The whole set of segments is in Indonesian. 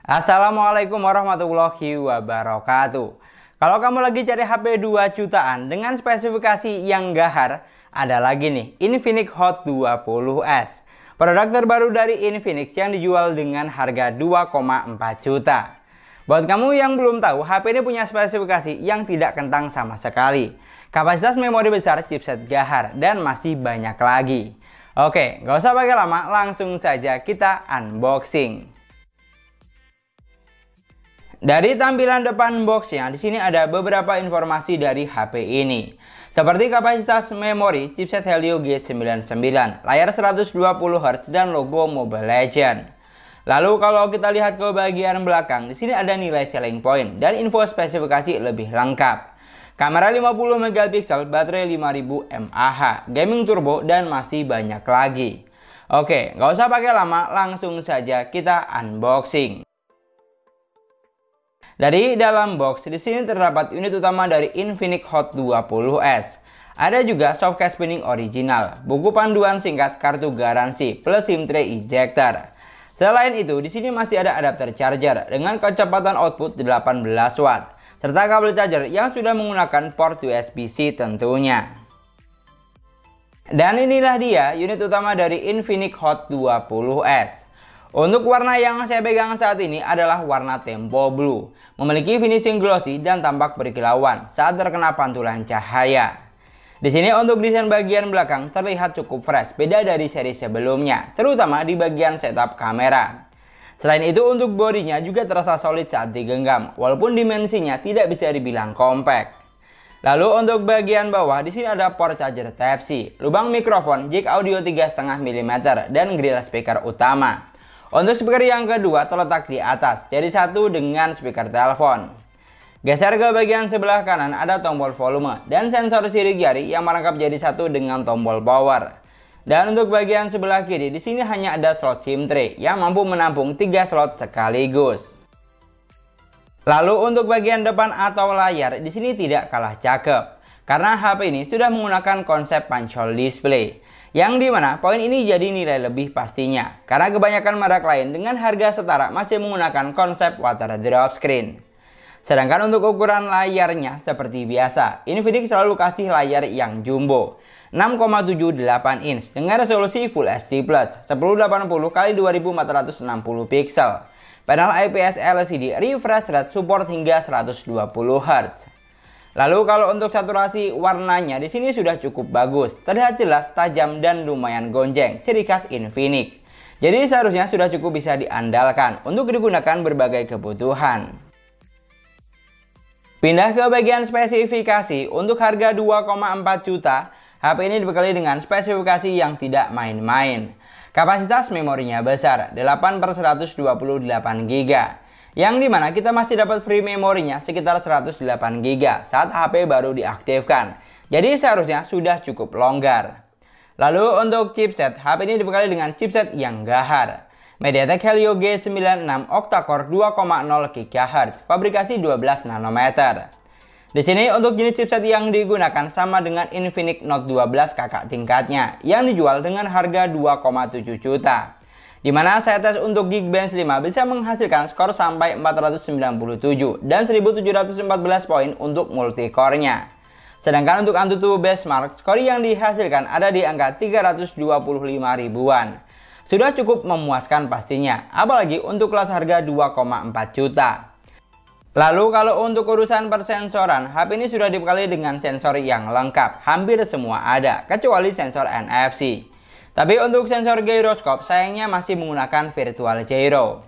Assalamualaikum warahmatullahi wabarakatuh. Kalau kamu lagi cari HP 2 jutaan dengan spesifikasi yang gahar, ada lagi nih, Infinix Hot 20s. Produk terbaru dari Infinix yang dijual dengan harga 2,4 juta. Buat kamu yang belum tahu, HP ini punya spesifikasi yang tidak kentang sama sekali. Kapasitas memori besar, chipset gahar, dan masih banyak lagi. Oke, nggak usah pakai lama, langsung saja kita unboxing. Dari tampilan depan boxnya, di sini ada beberapa informasi dari HP ini. Seperti kapasitas memori, chipset Helio G99, layar 120Hz dan logo Mobile Legends. Lalu kalau kita lihat ke bagian belakang, di sini ada nilai selling point dan info spesifikasi lebih lengkap. Kamera 50 megapiksel, baterai 5000 mAh, gaming turbo dan masih banyak lagi. Oke, nggak usah pakai lama, langsung saja kita unboxing. Dari dalam box, di sini terdapat unit utama dari Infinix Hot 20s. Ada juga softcase pinning original, buku panduan singkat, kartu garansi, plus SIM tray ejector. Selain itu, di sini masih ada adapter charger dengan kecepatan output 18 watt, serta kabel charger yang sudah menggunakan port USB-C tentunya. Dan inilah dia unit utama dari Infinix Hot 20s. Untuk warna yang saya pegang saat ini adalah warna Tempo Blue. Memiliki finishing glossy dan tampak berkilauan saat terkena pantulan cahaya. Di sini untuk desain bagian belakang terlihat cukup fresh, beda dari seri sebelumnya, terutama di bagian setup kamera. Selain itu untuk bodinya juga terasa solid saat digenggam, walaupun dimensinya tidak bisa dibilang compact. Lalu untuk bagian bawah di sini ada port charger Type-C, lubang mikrofon, jack audio 3,5 mm dan grill speaker utama. Untuk speaker yang kedua terletak di atas, jadi satu dengan speaker telepon. Geser ke bagian sebelah kanan ada tombol volume dan sensor sidik jari yang merangkap jadi satu dengan tombol power. Dan untuk bagian sebelah kiri di sini hanya ada slot SIM tray yang mampu menampung 3 slot sekaligus. Lalu untuk bagian depan atau layar di sini tidak kalah cakep, karena HP ini sudah menggunakan konsep punch hole display. Yang dimana poin ini jadi nilai lebih pastinya, karena kebanyakan merek lain dengan harga setara masih menggunakan konsep water drop screen. Sedangkan untuk ukuran layarnya seperti biasa, Infinix selalu kasih layar yang jumbo, 6,78 inch dengan resolusi Full HD+, 1080x2460 pixel, panel IPS LCD, refresh rate support hingga 120Hz. Lalu kalau untuk saturasi warnanya di sini sudah cukup bagus, terlihat jelas, tajam dan lumayan gonjeng, ciri khas Infinix. Jadi seharusnya sudah cukup bisa diandalkan untuk digunakan berbagai kebutuhan. Pindah ke bagian spesifikasi, untuk harga 2,4 juta, HP ini dibekali dengan spesifikasi yang tidak main-main. Kapasitas memorinya besar, 8/128 GB. Yang dimana kita masih dapat free memorinya sekitar 108 GB saat HP baru diaktifkan. Jadi seharusnya sudah cukup longgar. Lalu untuk chipset, HP ini dibekali dengan chipset yang gahar. MediaTek Helio G96 octa-core 2,0 GHz, pabrikasi 12 nanometer. Di sini untuk jenis chipset yang digunakan sama dengan Infinix Note 12 kakak tingkatnya yang dijual dengan harga 2,7 juta. Dimana saya tes untuk Geekbench 5 bisa menghasilkan skor sampai 497 dan 1714 poin untuk multicore-nya. Sedangkan untuk Antutu benchmark, skor yang dihasilkan ada di angka 325 ribuan. Sudah cukup memuaskan pastinya, apalagi untuk kelas harga 2,4 juta. Lalu kalau untuk urusan persensoran, HP ini sudah dibekali dengan sensor yang lengkap, hampir semua ada, kecuali sensor NFC. Tapi untuk sensor gyroscope sayangnya masih menggunakan virtual gyro.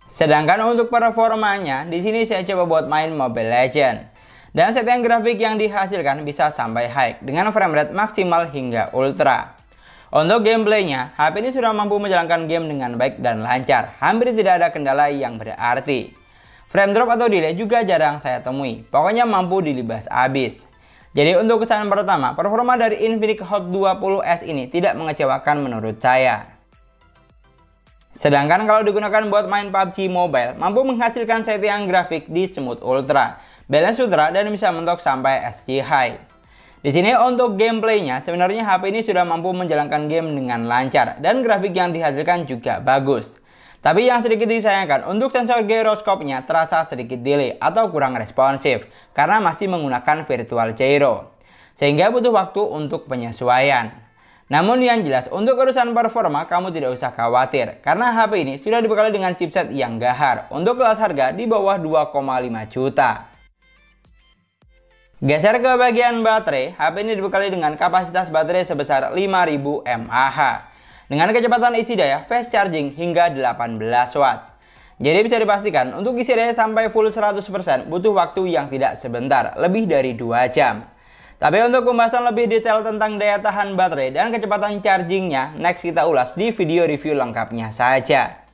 Sedangkan untuk performanya, di sini saya coba buat main Mobile Legends. Dan setting grafik yang dihasilkan bisa sampai high dengan frame rate maksimal hingga ultra. Untuk gameplaynya, HP ini sudah mampu menjalankan game dengan baik dan lancar. Hampir tidak ada kendala yang berarti. Frame drop atau delay juga jarang saya temui. Pokoknya mampu dilibas abis. Jadi untuk kesan pertama, performa dari Infinix Hot 20s ini tidak mengecewakan menurut saya. Sedangkan kalau digunakan buat main PUBG Mobile, mampu menghasilkan settingan grafik di Smooth Ultra, Balance Ultra dan bisa mentok sampai SG High. Di sini untuk gameplaynya, sebenarnya HP ini sudah mampu menjalankan game dengan lancar dan grafik yang dihasilkan juga bagus. Tapi yang sedikit disayangkan, untuk sensor gyroscope-nya terasa sedikit delay atau kurang responsif karena masih menggunakan virtual gyro, sehingga butuh waktu untuk penyesuaian. Namun yang jelas, untuk urusan performa kamu tidak usah khawatir karena HP ini sudah dibekali dengan chipset yang gahar untuk kelas harga di bawah 2,5 juta. Geser ke bagian baterai, HP ini dibekali dengan kapasitas baterai sebesar 5000 mAh. Dengan kecepatan isi daya fast charging hingga 18 watt. Jadi bisa dipastikan untuk isi daya sampai full 100% butuh waktu yang tidak sebentar, lebih dari 2 jam. Tapi untuk pembahasan lebih detail tentang daya tahan baterai dan kecepatan chargingnya, next kita ulas di video review lengkapnya saja.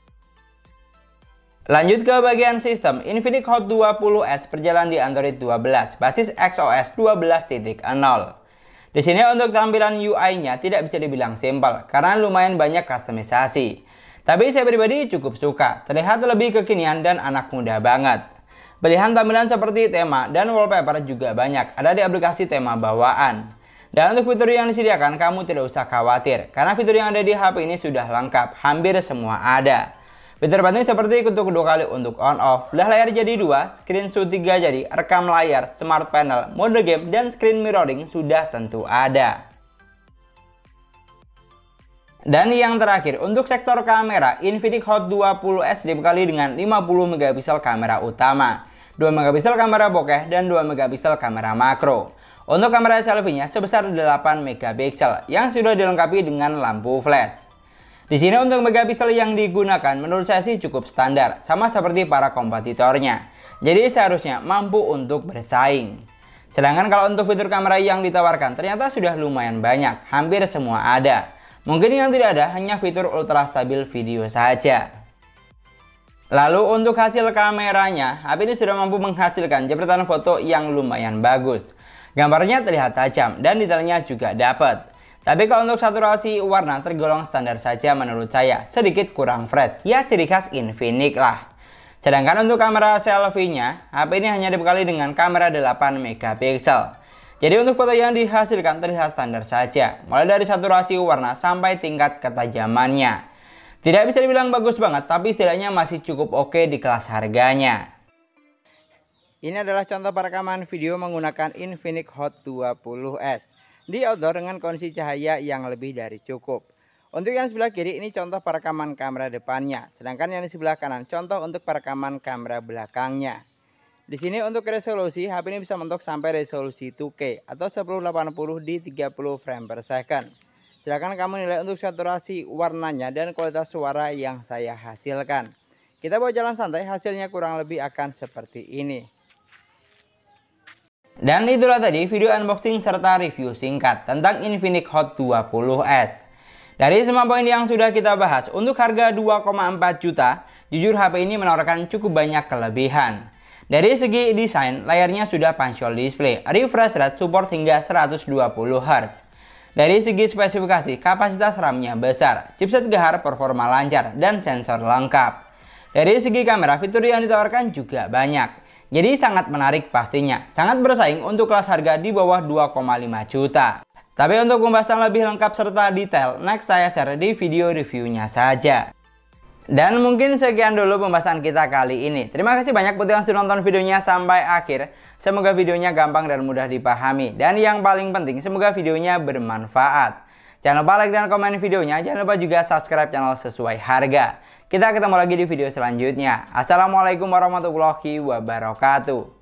Lanjut ke bagian sistem, Infinix Hot 20s berjalan di Android 12, basis XOS 12.0. Di sini untuk tampilan UI-nya tidak bisa dibilang simpel karena lumayan banyak kustomisasi. Tapi saya pribadi cukup suka, terlihat lebih kekinian dan anak muda banget. Pilihan tampilan seperti tema dan wallpaper juga banyak ada di aplikasi tema bawaan. Dan untuk fitur yang disediakan kamu tidak usah khawatir karena fitur yang ada di HP ini sudah lengkap, hampir semua ada. Fitur penting seperti ketuk 2 kali untuk on off, belah layar jadi 2, screenshot 3 jari, rekam layar, smart panel, mode game, dan screen mirroring sudah tentu ada. Dan yang terakhir, untuk sektor kamera, Infinix Hot 20s dibekali dengan 50 megapiksel kamera utama, 2 megapiksel kamera bokeh, dan 2 megapiksel kamera makro. Untuk kamera selfie-nya sebesar 8 megapiksel yang sudah dilengkapi dengan lampu flash. Di sini untuk megapiksel yang digunakan menurut saya sih cukup standar, sama seperti para kompetitornya. Jadi seharusnya mampu untuk bersaing. Sedangkan kalau untuk fitur kamera yang ditawarkan ternyata sudah lumayan banyak, hampir semua ada. Mungkin yang tidak ada hanya fitur ultra stabil video saja. Lalu untuk hasil kameranya, HP ini sudah mampu menghasilkan jepretan foto yang lumayan bagus. Gambarnya terlihat tajam dan detailnya juga dapat. Tapi kalau untuk saturasi warna tergolong standar saja menurut saya, sedikit kurang fresh, ya ciri khas Infinix lah. Sedangkan untuk kamera selfie-nya, HP ini hanya dibekali dengan kamera 8 megapiksel. Jadi untuk foto yang dihasilkan terlihat standar saja, mulai dari saturasi warna sampai tingkat ketajamannya. Tidak bisa dibilang bagus banget, tapi setidaknya masih cukup oke di kelas harganya. Ini adalah contoh perekaman video menggunakan Infinix Hot 20s. Di outdoor dengan kondisi cahaya yang lebih dari cukup. Untuk yang sebelah kiri ini contoh perekaman kamera depannya, sedangkan yang di sebelah kanan contoh untuk perekaman kamera belakangnya. Di sini untuk resolusi HP ini bisa mentok sampai resolusi 2K atau 1080 di 30 frame per second. Silakan kamu nilai untuk saturasi warnanya dan kualitas suara yang saya hasilkan. Kita bawa jalan santai, hasilnya kurang lebih akan seperti ini. Dan itulah tadi video unboxing serta review singkat tentang Infinix Hot 20s. Dari semua poin yang sudah kita bahas, untuk harga 2,4 juta, jujur HP ini menawarkan cukup banyak kelebihan. Dari segi desain, layarnya sudah punch-hole display, refresh rate support hingga 120 Hz. Dari segi spesifikasi, kapasitas RAM-nya besar, chipset gahar, performa lancar, dan sensor lengkap. Dari segi kamera, fitur yang ditawarkan juga banyak. Jadi sangat menarik pastinya, sangat bersaing untuk kelas harga di bawah 2,5 juta. Tapi untuk pembahasan lebih lengkap serta detail, next saya share di video reviewnya saja. Dan mungkin sekian dulu pembahasan kita kali ini. Terima kasih banyak buat yang sudah nonton videonya sampai akhir. Semoga videonya gampang dan mudah dipahami. Dan yang paling penting, semoga videonya bermanfaat. Jangan lupa like dan komen videonya, jangan lupa juga subscribe channel sesuai harga. Kita ketemu lagi di video selanjutnya. Assalamualaikum warahmatullahi wabarakatuh.